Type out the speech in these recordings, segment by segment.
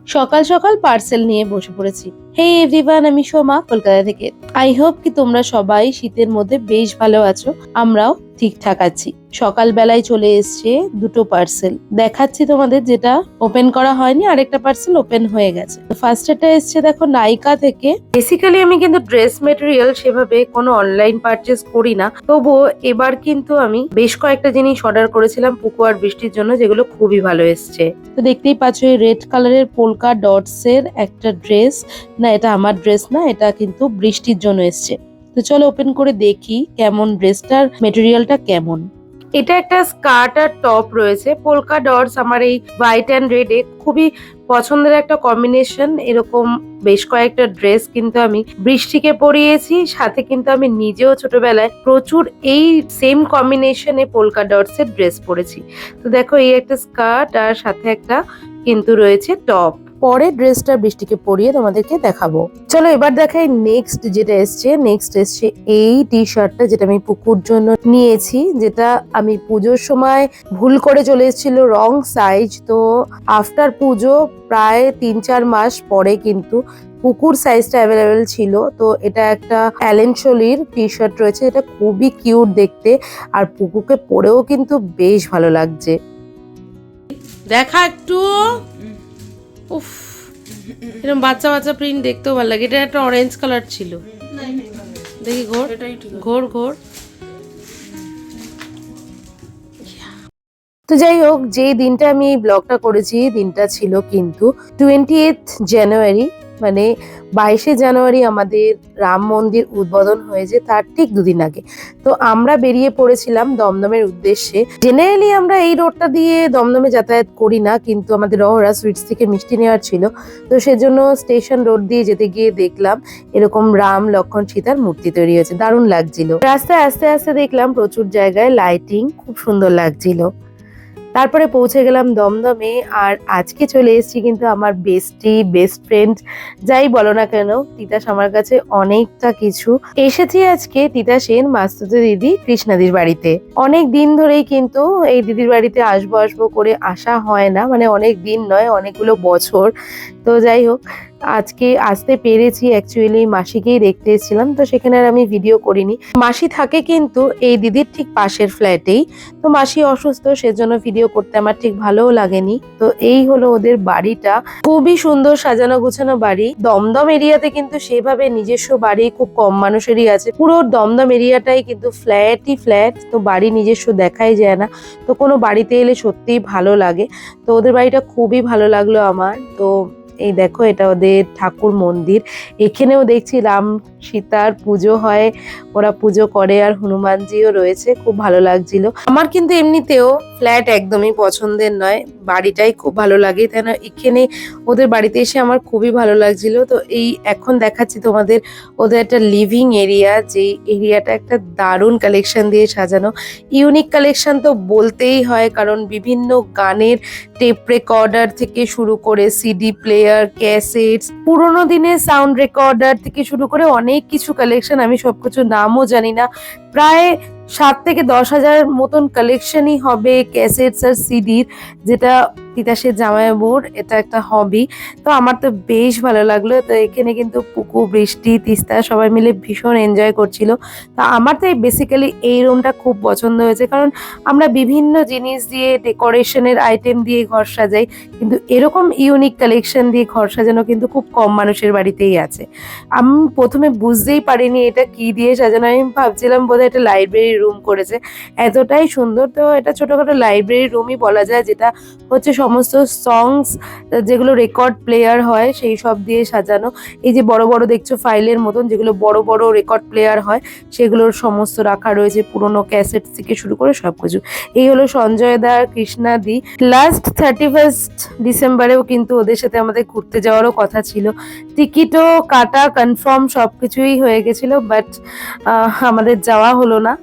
সকাল সকাল পার্সেল নিয়ে বসে পড়েছি। হে এভরিওয়ান, আমি সোমা কলকাতা থেকে। আই হোপ কি তোমরা সবাই শীতের মধ্যে বেশ ভালো আছো। আমরাও ঠিকঠাক আছি। সকাল বেলায় চলে এসছে দুটো পার্সেল দেখাচ্ছি তোমাদের, যেটা ওপেন করা হয়নি, আরেকটা পার্সেল ওপেন হয়ে গেছে। ফার্স্টেরটা এসছে দেখো নাইকা থেকে। বেসিক্যালি আমি কিন্তু ড্রেস মেটেরিয়াল সেভাবে কোনো অনলাইন পারচেস করি না, তবুও এবার কিন্তু আমি বেশ কয়েকটা জিনিস অর্ডার করেছিলাম পুকু আর বৃষ্টির জন্য, যেগুলো খুবই ভালো এসছে। তো দেখতেই পাচ্ছ এই রেড কালারের পোলকা ডটস এর একটা ড্রেস। না, এটা আমার ড্রেস না, এটা কিন্তু বৃষ্টির জন্য এসছে। তো চলো ওপেন করে দেখি কেমন ড্রেসটার মেটেরিয়ালটা কেমন। এটা একটা স্কার্ট আর টপ রয়েছে, পোলকা ডটস। আমার এই হোয়াইট অ্যান্ড রেড এ খুবই পছন্দের একটা কম্বিনেশন। এরকম বেশ কয়েকটা ড্রেস কিন্তু আমি বৃষ্টিকে পরিয়েছি, সাথে কিন্তু আমি নিজেও ছোটবেলায় প্রচুর এই সেম কম্বিনেশনে পোলকা ডটস এর ড্রেস পরেছি। তো দেখো এই একটা স্কার্ট আর সাথে একটা কিন্তু রয়েছে টপ। পরে ড্রেসটা বৃষ্টিকে পরিয়ে তোমাদেরকে দেখাবো। চলো এবার দেখাই নেক্সট যেটা এসছে। নেক্সট এসছে এই টি শার্টটা, যেটা আমি পুকুর জন্য নিয়েছি, যেটা আমি পুজোর সময় ভুল করে চলে এসেছিল রং সাইজ। তো আফটার পুজো প্রায় 3-4 মাস পরে কিন্তু পুকুর সাইজটা অ্যাভেলেবেল ছিল। তো এটা একটা অ্যালেন সোলির টি শার্ট রয়েছে, এটা খুবই কিউট দেখতে, আর পুকুকে পরেও কিন্তু বেশ ভালো লাগছে। দেখা একটু, উফ, এরকম বাচ্চা বাচ্চা প্রিন্ট দেখতেও ভালো লাগে। এটা একটা অরেঞ্জ কালার ছিল, দেখি ঘোর ঘোর ঘোর। তো যাই হোক, যে দিনটা আমি এই ব্লগটা করেছি, দিনটা ছিল কিন্তু 20th জানুয়ারি, মানে 22শে জানুয়ারি আমাদের রাম মন্দির উদ্বোধন হয়েছে, তার ঠিক দুদিন আগে। তো আমরা বেরিয়ে পড়েছিলাম দমদমের উদ্দেশ্যে। জেনারেলি আমরা এই রোডটা দিয়ে দমদমে যাতায়াত করি না, কিন্তু আমাদের রহরা সুইটস থেকে মিষ্টি নেওয়ার ছিল, তো সেজন্য স্টেশন রোড দিয়ে যেতে গিয়ে দেখলাম এরকম রাম লক্ষ্মণ সীতার মূর্তি তৈরি হয়েছে, দারুণ লাগছিল। রাস্তায় আস্তে আস্তে দেখলাম প্রচুর জায়গায় লাইটিং, খুব সুন্দর লাগছিল। তারপরে পৌঁছে গেলাম দমদমে, আর আজকে চলে এসেছি কিন্তু আমার বেস্ট ফ্রেন্ড যাই বলো না কেন, তিতাস আমার কাছে অনেকটা কিছু। এসেছি আজকে তিতাসের মাস্তুতো দিদি কৃষ্ণাদির বাড়িতে। অনেক দিন ধরেই কিন্তু এই দিদির বাড়িতে আসবো করে আসা হয় না, মানে অনেক দিন নয়, অনেকগুলো বছর। তো যাই হোক, আজকে আসতে পেরেছি। অ্যাকচুয়ালি মাসিকেই দেখতে এসেছিলাম, তো সেখানে আর আমি ভিডিও করিনি। মাসি থাকে কিন্তু এই দিদির ঠিক পাশের ফ্ল্যাটেই। তো মাসি অসুস্থ, সেজন্য ভিডিও করতে আমার ঠিক ভালোও লাগেনি। তো এই হলো ওদের বাড়িটা, খুবই সুন্দর সাজানো গোছানো বাড়ি। দমদম এরিয়াতে কিন্তু সেভাবে নিজস্ব বাড়ি খুব কম মানুষেরই আছে। পুরো দমদম এরিয়াটাই কিন্তু ফ্ল্যাটই ফ্ল্যাট, তো বাড়ি নিজস্ব দেখাই যায় না। তো কোনো বাড়িতে এলে সত্যিই ভালো লাগে। তো ওদের বাড়িটা খুবই ভালো লাগলো আমার। তো এই দেখো, এটা ওদের ঠাকুর মন্দির। এখানেও দেখছি রাম সীতার পুজো হয়, ওরা পুজো করে, আর হনুমানজিও রয়েছে, খুব ভালো লাগছিল। আমার কিন্তু এমনিতেও ফ্ল্যাট একদমই পছন্দের নয়, বাড়িটাই খুব ভালো লাগে। তাই না, এখানে ওদের বাড়িতে এসে আমার খুবই ভালো লাগছিল। তো এই এখন দেখাচ্ছি তোমাদের ওদের একটা লিভিং এরিয়া, যে এরিয়াটা একটা দারুণ কালেকশন দিয়ে সাজানো। ইউনিক কালেকশন তো বলতেই হয়, কারণ বিভিন্ন গানের টেপ রেকর্ডার থেকে শুরু করে সিডি প্লেয়ার, ক্যাসেটস, পুরোনো দিনের সাউন্ড রেকর্ডার থেকে শুরু করে অনেক কিছু কালেকশন, আমি সবকিছু নামও জানি না। প্রায় 7 থেকে 10 হাজার মতন কালেকশনই হবে ক্যাসেটস আর সিডির, যেটা তিতাসের জামাইবাবুর এটা একটা হবি। তো আমার তো বেশ ভালো লাগলো। তো এখানে কিন্তু পুকু, বৃষ্টি, তিস্তা সবাই মিলে ভীষণ এনজয় করছিল। তা আমার তো বেসিক্যালি এই রুমটা খুব পছন্দ হয়েছে, কারণ আমরা বিভিন্ন জিনিস দিয়ে, ডেকোরেশনের আইটেম দিয়ে ঘর সাজাই, কিন্তু এরকম ইউনিক কালেকশন দিয়ে ঘর সাজানো কিন্তু খুব কম মানুষের বাড়িতেই আছে। আমি প্রথমে বুঝতেই পারিনি এটা কি দিয়ে সাজানো, আমি ভাবছিলাম বোধহয় এটা লাইব্রেরি রুম করেছে, এতটাই সুন্দর। তো এটা ছোটখাটো লাইব্রেরি রুমই বলা যায়, যেটা হচ্ছে সমস্ত সংস যেগুলো রেকর্ড প্লেয়ার হয় সেই সব দিয়ে সাজানো। এই যে বড় বড় দেখছো ফাইলের মতন, যেগুলো বড় বড় রেকর্ড প্লেয়ার হয়, সেগুলোর সমস্ত রাখা রয়েছে, পুরোনো ক্যাসেট থেকে শুরু করে সবকিছু। এই হলো সঞ্জয় দা, কৃষ্ণা দি। লাস্ট 31 ডিসেম্বরেও কিন্তু ওদের সাথে আমাদের ঘুরতে যাওয়ারও কথা ছিল। টিকিটও কাটা কনফার্ম, সবকিছুই হয়ে গেছিল, বাট আমাদের যাওয়া হলো না।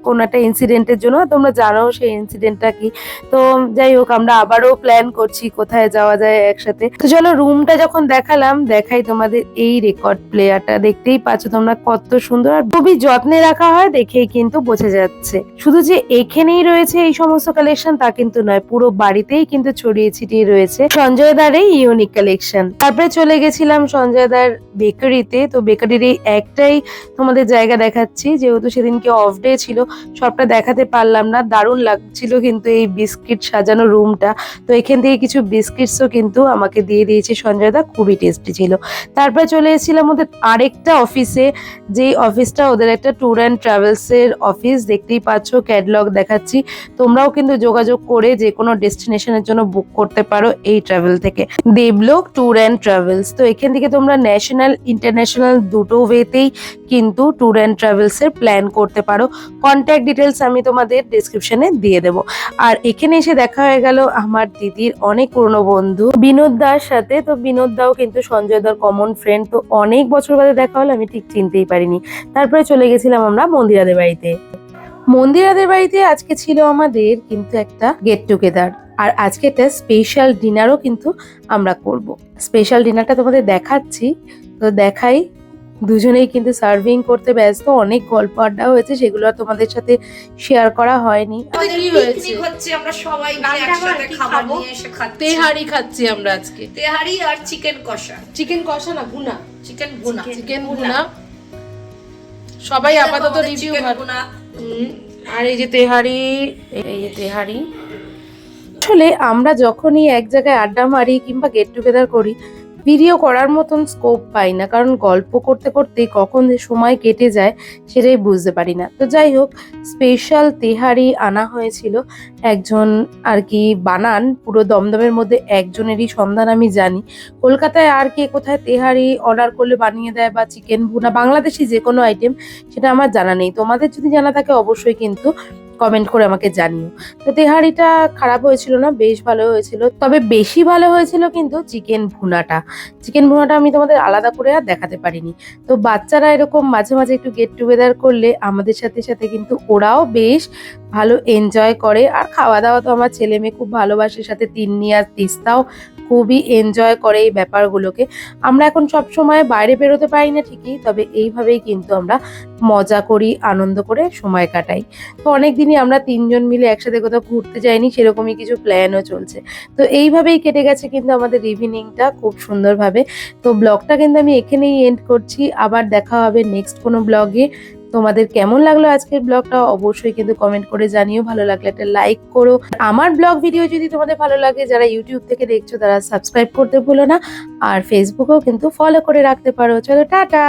কোনো একটা ইনসিডেন্টের জন্য, তোমরা জানো সেই ইনসিডেন্টটা কি। তো যাই হোক, আমরা আবারও প্ল্যান করছি কোথায় যাওয়া যায় একসাথে। তো চলো, রুমটা যখন দেখালাম, দেখাই তোমাদের এই রেকর্ড প্লেয়ারটা। দেখতেই পাচ্ছ তোমরা কত সুন্দর আর খুবই যত্নে রাখা হয়, দেখেই কিন্তু বোঝা যাচ্ছে। শুধু যে এখানেই রয়েছে এই সমস্ত কালেকশন তা কিন্তু নয়, পুরো বাড়িতেই কিন্তু ছড়িয়ে ছিটিয়ে রয়েছে সঞ্জয় দার এই ইউনিক কালেকশন। তারপরে চলে গেছিলাম সঞ্জয় দার বেকারিতে। তো বেকারির এই একটাই তোমাদের জায়গা দেখাচ্ছি, যেহেতু সেদিনকে অফ ডে ছিল, সবটা দেখাতে পারলাম না। দারুণ লাগছিল কিন্তু এই বিস্কিট সাজানো রুমটা। তো এখান থেকে কিছু বিস্কিটসও কিন্তু আমাকে দিয়ে দিয়েছে সঞ্জয় দা, খুবই টেস্টি ছিল। তারপরে চলে এসেছিলাম ওদের আরেকটা অফিসে, যেই অফিসটা ওদের একটা ট্যুর অ্যান্ড ট্রাভেলস এর অফিস। দেখতেই পাচ্ছ ক্যাটালগ দেখাচ্ছি, তোমরাও কিন্তু যোগাযোগ করে যে কোনো ডেস্টিনেশনের জন্য বুক করতে পারো এই ট্রাভেল থেকে, দেবলোক ট্যুর অ্যান্ড ট্রাভেলস। তো এখান থেকে তোমরা ন্যাশনাল ইন্টারন্যাশনাল দুটো ওয়েতেই কিন্তু ট্যুর অ্যান্ড ট্রাভেলস এর প্ল্যান করতে পারো। কন্ট্যাক্ট ডিটেলস আমি তোমাদের ডেসক্রিপশনে দিয়ে দেবো। আর এখানে এসে দেখা হয়ে গেল আমার দিদির অনেক পুরনো বন্ধু বিনোদ দার সাথে। তো বিনোদ দাও কিন্তু সঞ্জয় দার কমন ফ্রেন্ড। তো অনেক বছর বাদে দেখা হলো, আমি ঠিক চিনতেই পারিনি। তারপরে চলে গেছিলাম আমরা মন্দিরাদের বাড়িতে। মন্দিরাদের বাড়িতে আজকে ছিল আমাদের কিন্তু একটা গেট টুগেদার, আর আজকে একটা স্পেশাল ডিনারও কিন্তু আমরা করব। স্পেশাল ডিনারটা তোমাদের দেখাচ্ছি, তো দেখাই। দুজনেই কিন্তু সার্ভিং করতে ব্যস্ত, অনেক গল্প আড্ডা হয়েছে, সেগুলো আর তোমাদের সাথে শেয়ার করা হয়নি। আমাদের পিকনিক হচ্ছে, আমরা সবাই মিলে একসাথে খাবার নিয়ে এসে খাচ্ছি। তেহারি খাচ্ছি আমরা আজকে, তেহারি আর চিকেন কষা। চিকেন কষা না, ভুনা, চিকেন ভুনা। চিকেন ভুনা। সবাই আপাতত রিভিউ চিকেন ভুনা। আর এই যে তেহারি, এই যে তেহারি। আসলে আমরা যখনই এক জায়গায় আড্ডা মারি কিংবা গেট টুগেদার করি, ভিডিও করার মতন স্কোপ পাই না, কারণ গল্প করতে করতে কখন যে সময় কেটে যায় সেটাই বুঝতে পারি না। তো যাই হোক, স্পেশাল তেহারি আনা হয়েছিল। একজন আর কি বানান, পুরো দমদমের মধ্যে একজনেরই সন্ধান আমি জানি। কলকাতায় আর কে কোথায় তেহারি অর্ডার করলে বানিয়ে দেয়, বা চিকেন ভুনা, বাংলাদেশি যে কোনো আইটেম, সেটা আমার জানা নেই। তোমাদের যদি জানা থাকে অবশ্যই কিন্তু কমেন্ট করে আমাকে জানিও। তো তেহারিটা খারাপ হয়েছিল না, বেশ ভালো হয়েছিল। তবে বেশি ভালো হয়েছিল কিন্তু চিকেন ভুনাটা। চিকেন ভুনাটা আমি তোমাদের আলাদা করে আর দেখাতে পারিনি। তো বাচ্চারা এরকম মাঝে মাঝে একটু গেট টুগেদার করলে আমাদের সাথে সাথে কিন্তু ওরাও বেশ ভালো এনজয় করে। আর খাওয়া দাওয়া তো আমার ছেলে মেয়ে খুব ভালোবাসে, সাথে তিন্নি আর তিস্তাও খুবই এনজয় করে এই ব্যাপারগুলোকে। আমরা এখন সব সময় বাইরে বেরোতে পারি না ঠিকই, তবে এইভাবেই কিন্তু আমরা মজা করি, আনন্দ করে সময় কাটাই। তো অনেকদিনই আমরা তিনজন মিলে একসাথে কোথাও ঘুরতে যাইনি, সেরকমই কিছু প্ল্যানও চলছে। তো এইভাবেই কেটে গেছে কিন্তু আমাদের ইভিনিংটা খুব সুন্দরভাবে। তো ব্লগটা কিন্তু আমি এখানেই এন্ড করছি, আবার দেখা হবে নেক্সট কোনো ব্লগে। তোমাদের কেমন লাগলো আজকের ব্লগটা অবশ্যই কিন্তু কমেন্ট করে জানিও। ভালো লাগলে একটা লাইক করো। আমার ব্লগ ভিডিও যদি তোমাদের ভালো লাগে, যারা ইউটিউব থেকে দেখছো তারা সাবস্ক্রাইব করতে ভুলো না, আর ফেসবুকেও কিন্তু ফলো করে রাখতে পারো। চলো, টাটা।